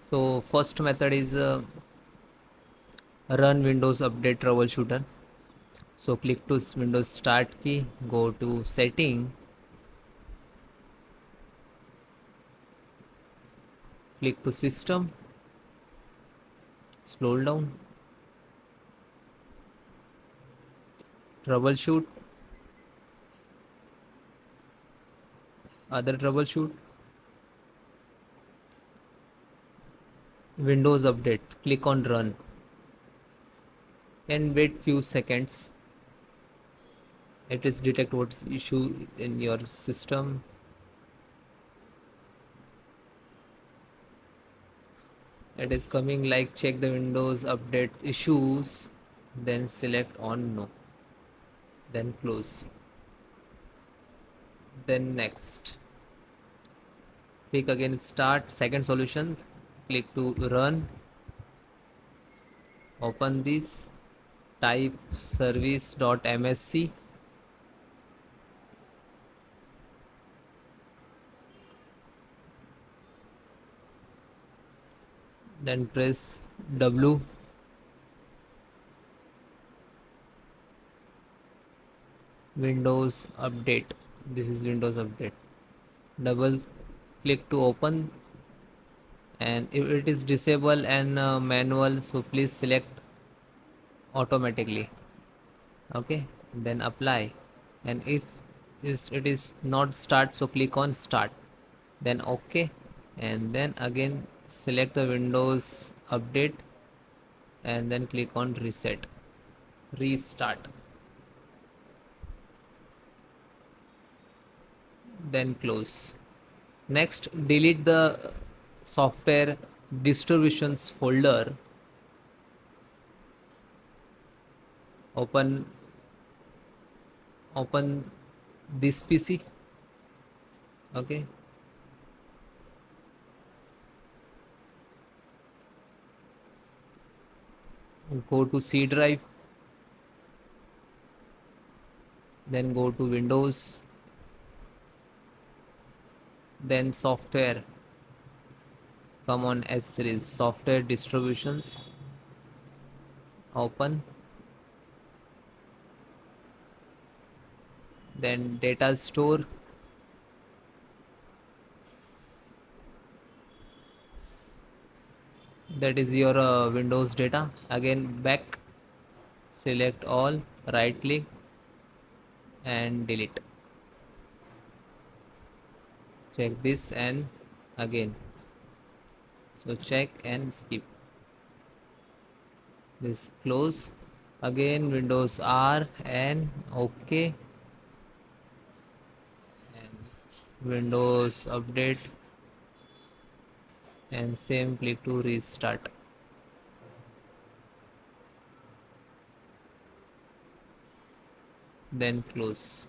So first method is run Windows Update Troubleshooter. So click to Windows Start key, go to Setting, click to System, scroll down, Troubleshoot, other troubleshoot, Windows Update. Click on Run and wait few seconds. It is detect what's issue in your system. It is coming like check the Windows Update issues, then select on No, then close, then next. Click again Start. Second solution, click to Run, open this, type service.msc, then press W, Windows Update. This is Windows Update. Double click to open, and if it is disable and manual, so please select automatically. Okay, then apply, and if it is not start, so click on Start, then OK, and then again select the Windows Update and then click on Reset, Restart, then close. Next, delete the software distributions folder, open this PC. Okay, go to C drive, then go to Windows, then software, come on S series, software distributions, open, then data store, that is your Windows data. Again back, select all, right click and delete. Check this and again, so check and skip this, close, again Windows R and OK, and Windows Update, and same, click to restart, then close.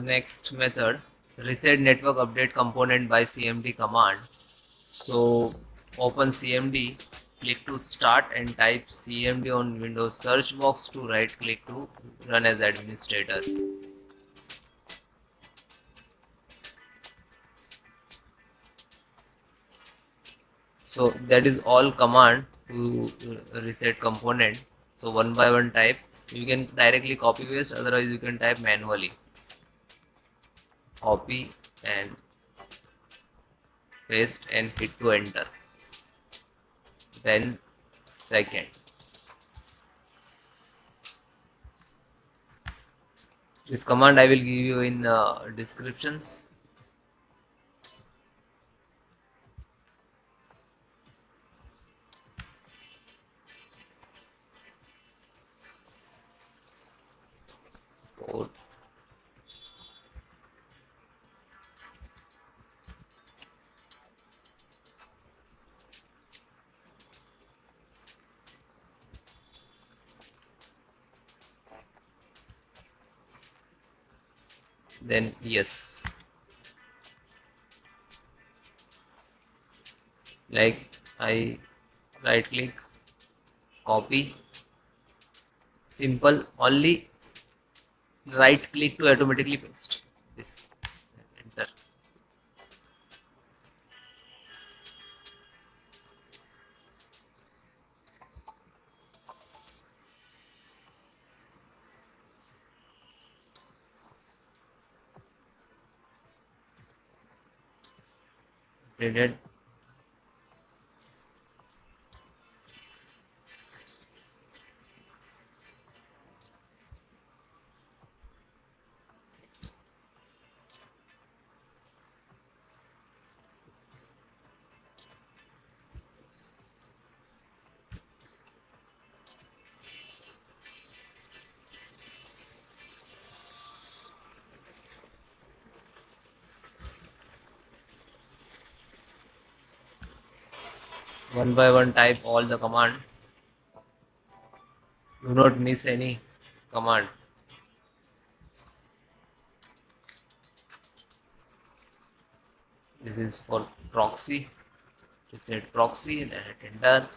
Next method, reset network update component by CMD command. So open CMD, click to start and type CMD on Windows search box, to right click to run as administrator. So that is all command to reset component. So one by one type, you can directly copy paste, otherwise you can type manually, copy and paste and hit to enter, then second. This command I will give you in descriptions. Code. then yes. Like I right click, copy, simple, only right click to automatically paste this, enter. Printed. One by one type all the command. Do not miss any command. This is for proxy. Reset proxy and hit enter.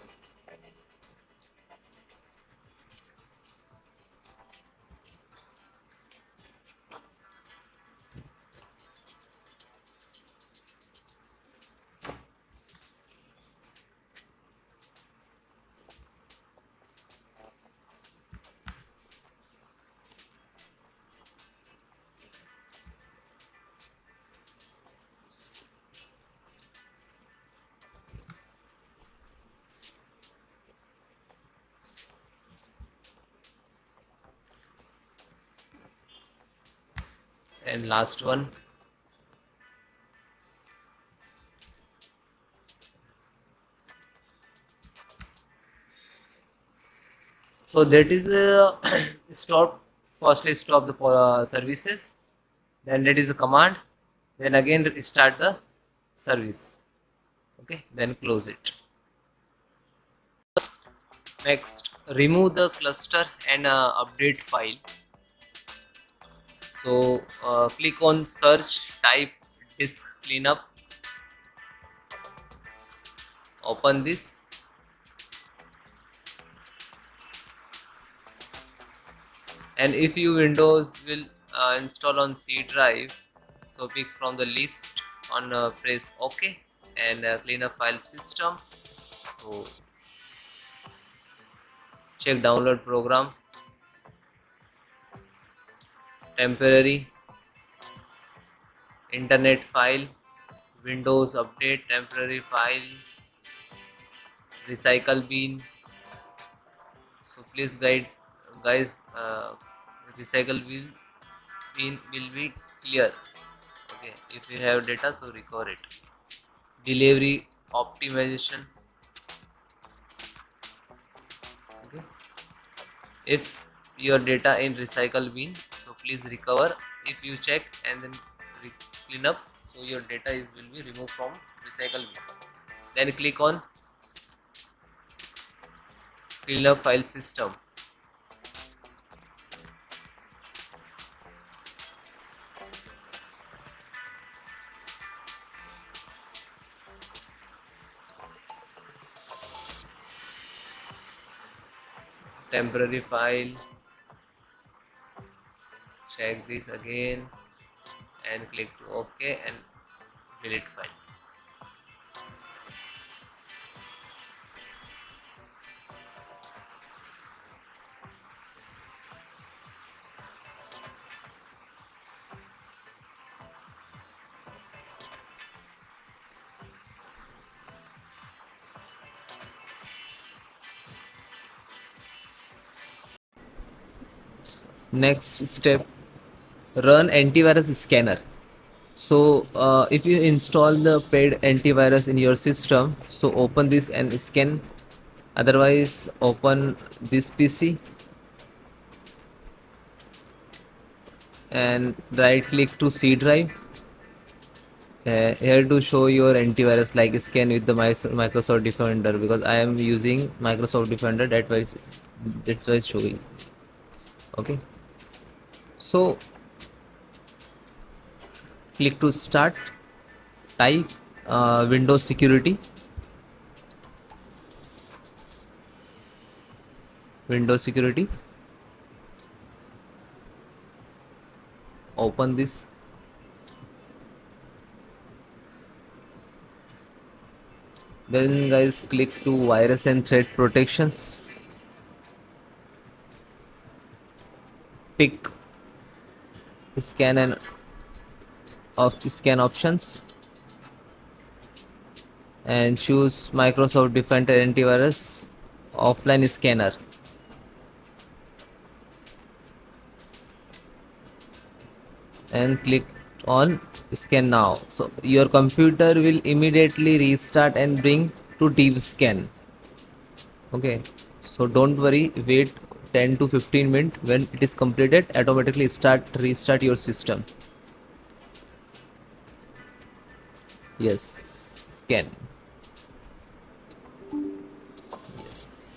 And last one. So that is a stop. Firstly, stop the services. Then that is a command. Then again start the service. Okay. Then close it. Next, remove the cluster and update file. So click on search, type disk cleanup. Open this. And if you Windows will install on C drive, so pick from the list on press OK and clean up file system. So check download program, temporary, internet file, Windows update, temporary file, recycle bin. So please guys, recycle bin will be clear. Okay, if you have data, so record it. Delivery optimizations. Okay, if your data in recycle bin, so please recover. If you check and then clean up, so your data will be removed from recycle bin. Then click on clean up file system. Temporary file, check this again and click to OK and delete file. Next step, run antivirus scanner. So if you install the paid antivirus in your system, so open this and scan. Otherwise, open this PC and right click to C drive. Here to show your antivirus, like scan with the Microsoft Defender, because I am using Microsoft Defender, that's why it's showing. Okay, so Click to start. Type Windows security. Windows security. Open this. Then guys, click to virus and threat protections. Pick scan and scan options and choose Microsoft Defender Antivirus offline scanner. And click on scan now. So your computer will immediately restart and bring to deep scan. Okay, so don't worry, wait 10 to 15 minutes. When it is completed, automatically restart your system. Yes, scan. Yes.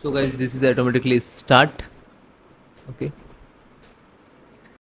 So guys, this is automatically start.